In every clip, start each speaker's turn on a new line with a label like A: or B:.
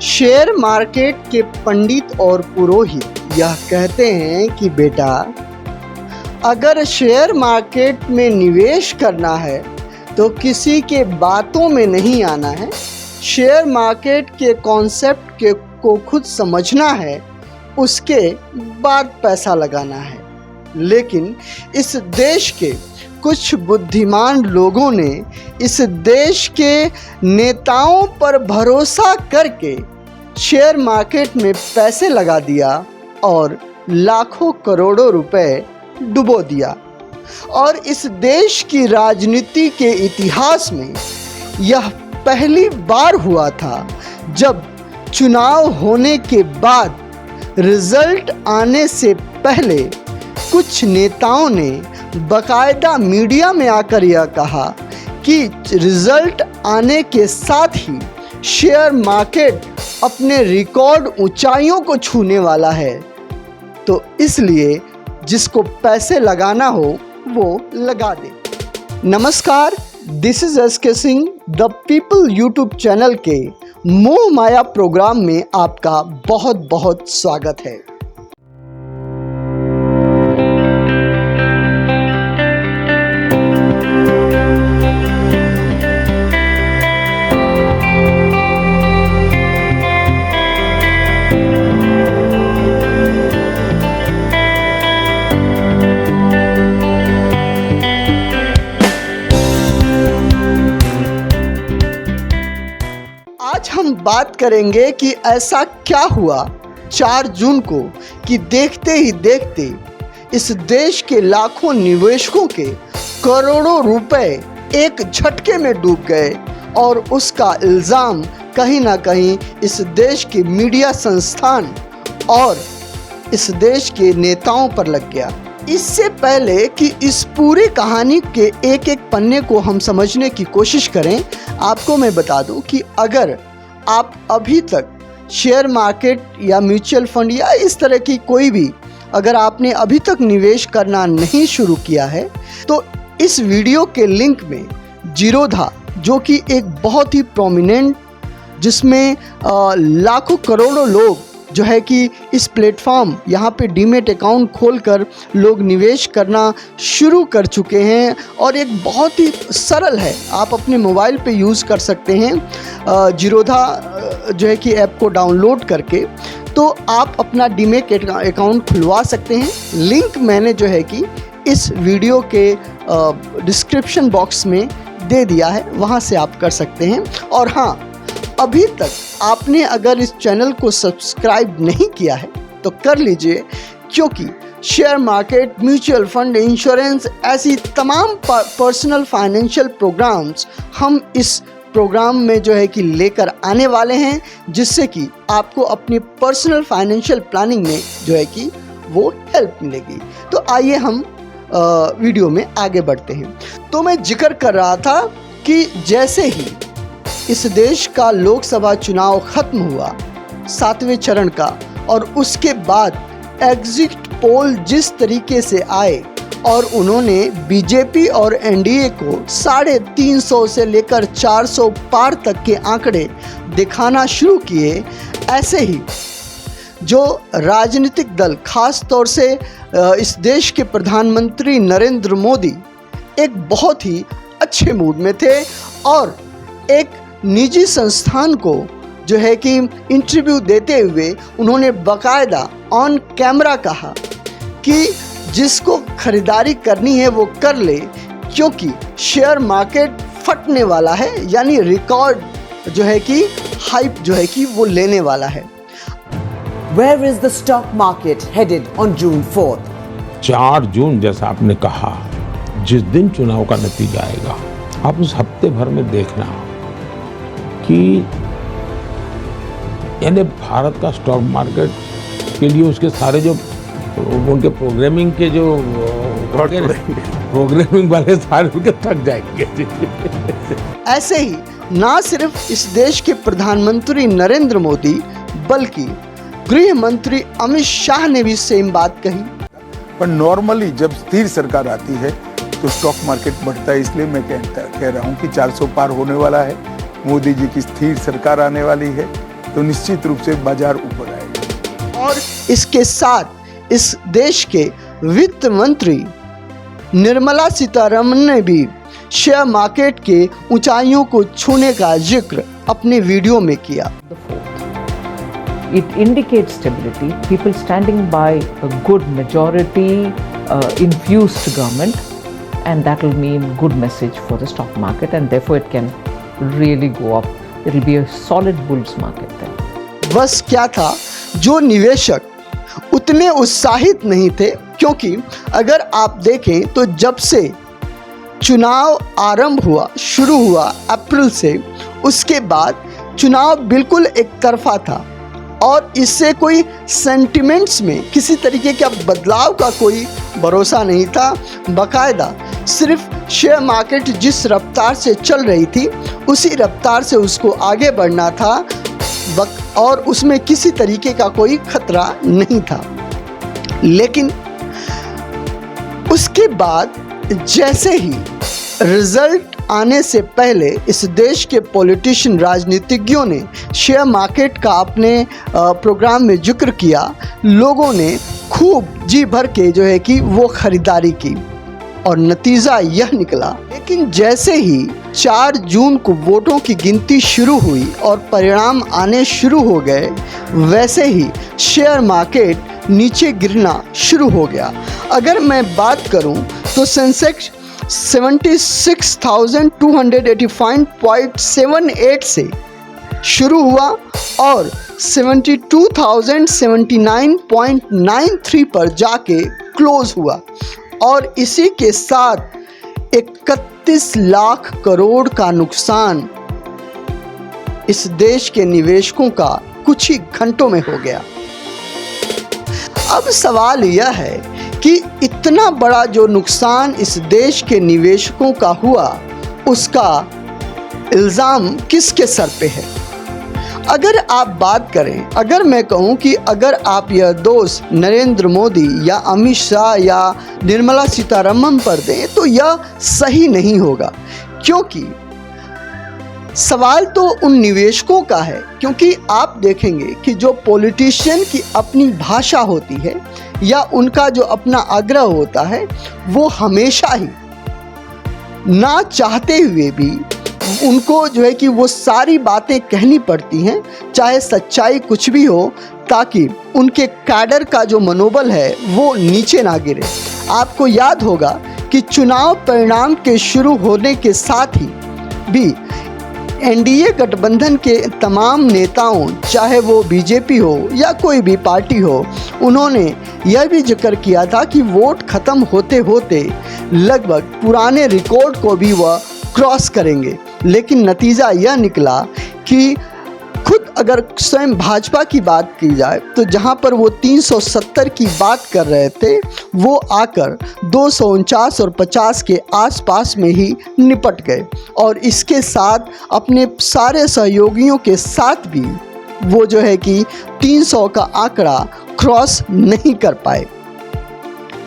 A: Share market के पंडित और पुरोहित यह कहते हैं कि बेटा, अगर शेयर मार्केट में निवेश करना है तो किसी के बातों में नहीं आना है। शेयर मार्केट के कॉन्सेप्ट को खुद समझना है, उसके बाद पैसा लगाना है। लेकिन इस देश के कुछ बुद्धिमान लोगों ने इस देश के नेताओं पर भरोसा करके शेयर मार्केट में पैसे लगा दिया और लाखों करोड़ों रुपए डुबो दिया। और इस देश की राजनीति के इतिहास में यह पहली बार हुआ था जब चुनाव होने के बाद रिजल्ट आने से पहले कुछ नेताओं ने बाकायदा मीडिया में आकर यह कहा कि रिजल्ट आने के साथ ही शेयर मार्केट अपने रिकॉर्ड ऊंचाइयों को छूने वाला है। तो इसलिए जिसको पैसे लगाना हो वो लगा दे। नमस्कार, this is SK Singh, the people YouTube channel के मोह माया प्रोग्राम में आपका बहुत बहुत स्वागत है। आज हम बात करेंगे कि ऐसा क्या हुआ 4 जून को कि देखते ही देखते इस देश के लाखों निवेशकों के करोड़ों रुपए एक झटके में डूब गए और उसका इल्ज़ाम कहीं ना कहीं इस देश के मीडिया संस्थान और इस देश के नेताओं पर लग गया। इससे पहले कि इस पूरी कहानी के एक एक पन्ने को हम समझने की कोशिश करें, आपको मैं बता दूं कि अगर आप अभी तक शेयर मार्केट या म्यूचुअल फंड या इस तरह की कोई भी अगर आपने अभी तक निवेश करना नहीं शुरू किया है तो इस वीडियो के लिंक में जीरोधा, जो कि एक बहुत ही प्रोमिनेंट, जिसमें लाखों करोड़ों लोग जो है कि इस प्लेटफॉर्म यहाँ पे डीमेट अकाउंट खोलकर लोग निवेश करना शुरू कर चुके हैं और एक बहुत ही सरल है, आप अपने मोबाइल पे यूज़ कर सकते हैं जीरोधा जो है कि ऐप को डाउनलोड करके, तो आप अपना डीमेट अकाउंट खुलवा सकते हैं। लिंक मैंने जो है कि इस वीडियो के डिस्क्रिप्शन बॉक्स में दे दिया है, वहाँ से आप कर सकते हैं। और हाँ, अभी तक आपने अगर इस चैनल को सब्सक्राइब नहीं किया है तो कर लीजिए, क्योंकि share market, mutual fund, insurance, ऐसी तमाम पर्सनल फाइनेंशियल प्रोग्राम्स हम इस प्रोग्राम में जो है कि लेकर आने वाले हैं, जिससे कि आपको अपनी पर्सनल फाइनेंशियल प्लानिंग में जो है कि वो हेल्प मिलेगी। तो आइए हम वीडियो में आगे बढ़ते हैं। तो मैं जिक्र कर रहा था कि जैसे ही इस देश का लोकसभा चुनाव खत्म हुआ 7वें चरण का, और उसके बाद एग्जिट पोल जिस तरीके से आए और उन्होंने बीजेपी और एनडीए को 350 से लेकर 400 पार तक के आंकड़े दिखाना शुरू किए, ऐसे ही जो राजनीतिक दल, खास तौर से इस देश के प्रधानमंत्री नरेंद्र मोदी एक बहुत ही अच्छे मूड में थे और एक निजी संस्थान को जो है कि इंटरव्यू देते हुए उन्होंने बाकायदा ऑन कैमरा कहा कि जिसको खरीदारी करनी है वो कर ले, क्योंकि शेयर मार्केट फटने वाला है, यानी रिकॉर्ड जो है कि हाइप जो है कि वो लेने वाला है।
B: Where is the stock market headed on June 4th?
C: 4 जून जैसा आपने कहा, जिस दिन चुनाव का नतीजा आएगा, आप उस हफ्ते भर में देखना कि यानी भारत का स्टॉक मार्केट के लिए उसके सारे जो उनके प्रोग्रामिंग के जो प्रोग्रामिंग वाले सारे उनके थक जाएंगे।
A: ऐसे ही ना सिर्फ इस देश के प्रधानमंत्री नरेंद्र मोदी बल्कि गृह मंत्री अमित शाह ने भी सेम बात कही।
D: पर नॉर्मली जब स्थिर सरकार आती है तो स्टॉक मार्केट बढ़ता है, इसलिए मैं कह रहा हूँ कि 400 पार होने वाला है। मोदी जी की स्थिर सरकार आने वाली है तो निश्चित रूप से बाजार ऊपर आएगा।
A: और इसके साथ इस देश के वित्त मंत्री निर्मला सीतारमण ने भी शेयर मार्केट के ऊंचाइयों को छूने का जिक्र अपने वीडियो में किया।
E: It indicates stability, people standing by a good majority infused government, and that will mean good message for the stock market, and therefore it can really go up. It will be a solid bulls market then.
A: बस क्या था, जो निवेशक उतने उत्साहित नहीं थे, क्योंकि अगर आप देखें तो जब से चुनाव आरंभ हुआ, शुरू हुआ अप्रैल से, उसके बाद चुनाव बिल्कुल एक तरफा था और इससे कोई सेंटिमेंट्स में किसी तरीके का बदलाव का कोई भरोसा नहीं था। बाकायदा सिर्फ शेयर मार्केट जिस रफ्तार से चल रही थी उसी रफ्तार से उसको आगे बढ़ना था और उसमें किसी तरीके का कोई खतरा नहीं था। लेकिन उसके बाद जैसे ही रिजल्ट आने से पहले इस देश के पॉलिटिशियन, राजनीतिज्ञों ने शेयर मार्केट का अपने प्रोग्राम में जिक्र किया, लोगों ने खूब जी भर के जो है कि वो खरीदारी की और नतीजा यह निकला। लेकिन जैसे ही 4 जून को वोटों की गिनती शुरू हुई और परिणाम आने शुरू हो गए, वैसे ही शेयर मार्केट नीचे गिरना शुरू हो गया। अगर मैं बात करूं तो सेंसेक्स 76,285.78 से शुरू हुआ और 72,079.93 पर जाके क्लोज हुआ और इसी के साथ 31 लाख करोड़ का नुकसान इस देश के निवेशकों का कुछ ही घंटों में हो गया। अब सवाल यह है कि इतना बड़ा जो नुकसान इस देश के निवेशकों का हुआ, उसका इल्ज़ाम किसके सर पे है? अगर आप बात करें, अगर मैं कहूं कि अगर आप यह दोष नरेंद्र मोदी या अमित शाह या निर्मला सीतारमण पर दें तो यह सही नहीं होगा, क्योंकि सवाल तो उन निवेशकों का है। क्योंकि आप देखेंगे कि जो पॉलिटिशियन की अपनी भाषा होती है या उनका जो अपना आग्रह होता है, वो हमेशा ही ना चाहते हुए भी उनको जो है कि वो सारी बातें कहनी पड़ती हैं, चाहे सच्चाई कुछ भी हो, ताकि उनके कैडर का जो मनोबल है वो नीचे ना गिरे। आपको याद होगा कि चुनाव परिणाम के शुरू होने के साथ ही भी एनडीए गठबंधन के तमाम नेताओं, चाहे वो बीजेपी हो या कोई भी पार्टी हो, उन्होंने यह भी जिक्र किया था कि वोट ख़त्म होते होते लगभग पुराने रिकॉर्ड को भी वह क्रॉस करेंगे। लेकिन नतीजा यह निकला कि खुद अगर स्वयं भाजपा की बात की जाए तो जहां पर वो 370 की बात कर रहे थे, वो आकर 249 और 50 के आसपास में ही निपट गए और इसके साथ अपने सारे सहयोगियों के साथ भी वो जो है कि 300 का आंकड़ा क्रॉस नहीं कर पाए।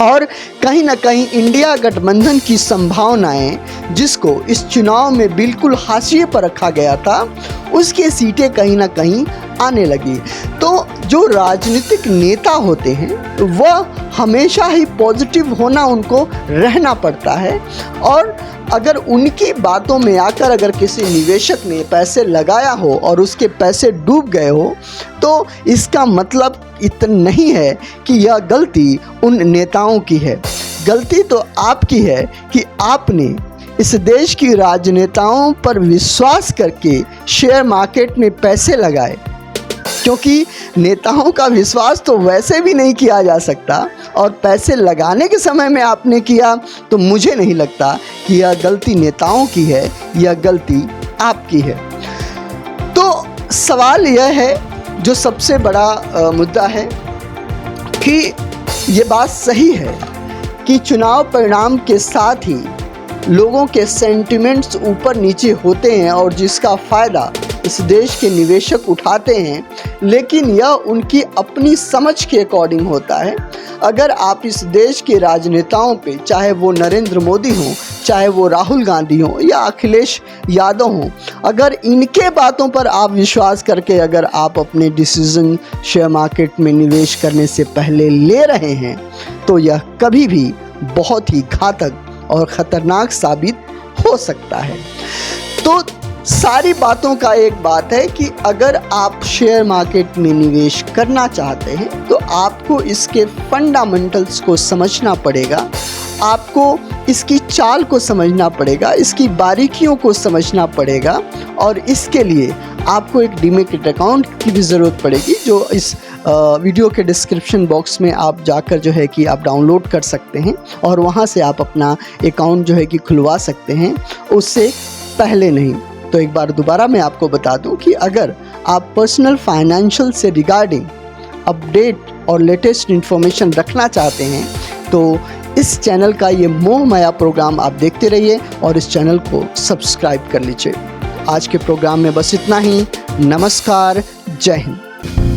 A: और कहीं ना कहीं इंडिया गठबंधन की संभावनाएं, जिसको इस चुनाव में बिल्कुल हाशिए पर रखा गया था, उसकी सीटें कहीं ना कहीं आने लगी। तो जो राजनीतिक नेता होते हैं वह हमेशा ही पॉजिटिव होना उनको रहना पड़ता है और अगर उनकी बातों में आकर अगर किसी निवेशक ने पैसे लगाया हो और उसके पैसे डूब गए हो, तो इसका मतलब इतना नहीं है कि यह गलती उन नेताओं की है। गलती तो आपकी है कि आपने इस देश की राजनेताओं पर विश्वास करके शेयर मार्केट में पैसे लगाए, क्योंकि नेताओं का विश्वास तो वैसे भी नहीं किया जा सकता और पैसे लगाने के समय में आपने किया, तो मुझे नहीं लगता कि यह गलती नेताओं की है, यह गलती आपकी है। तो सवाल यह है, जो सबसे बड़ा मुद्दा है कि ये बात सही है कि चुनाव परिणाम के साथ ही लोगों के सेंटिमेंट्स ऊपर नीचे होते हैं और जिसका फ़ायदा इस देश के निवेशक उठाते हैं, लेकिन यह उनकी अपनी समझ के अकॉर्डिंग होता है। अगर आप इस देश के राजनेताओं पे, चाहे वो नरेंद्र मोदी हों, चाहे वो राहुल गांधी हो या अखिलेश यादव हो, अगर इनके बातों पर आप विश्वास करके अगर आप अपने डिसीजन शेयर मार्केट में निवेश करने से पहले ले रहे हैं तो यह कभी भी बहुत ही घातक और ख़तरनाक साबित हो सकता है। तो सारी बातों का एक बात है कि अगर आप शेयर मार्केट में निवेश करना चाहते हैं तो आपको इसके फंडामेंटल्स को समझना पड़ेगा, आपको इसकी चाल को समझना पड़ेगा, इसकी बारीकियों को समझना पड़ेगा और इसके लिए आपको एक डीमैट अकाउंट की भी ज़रूरत पड़ेगी, जो इस वीडियो के डिस्क्रिप्शन बॉक्स में आप जाकर जो है कि आप डाउनलोड कर सकते हैं और वहां से आप अपना अकाउंट जो है कि खुलवा सकते हैं, उससे पहले नहीं। तो एक बार दोबारा मैं आपको बता दूं कि अगर आप पर्सनल फाइनेंशियल से रिगार्डिंग अपडेट और लेटेस्ट इन्फॉर्मेशन रखना चाहते हैं तो इस चैनल का ये मोह माया प्रोग्राम आप देखते रहिए और इस चैनल को सब्सक्राइब कर लीजिए। आज के प्रोग्राम में बस इतना ही। नमस्कार, जय हिंद।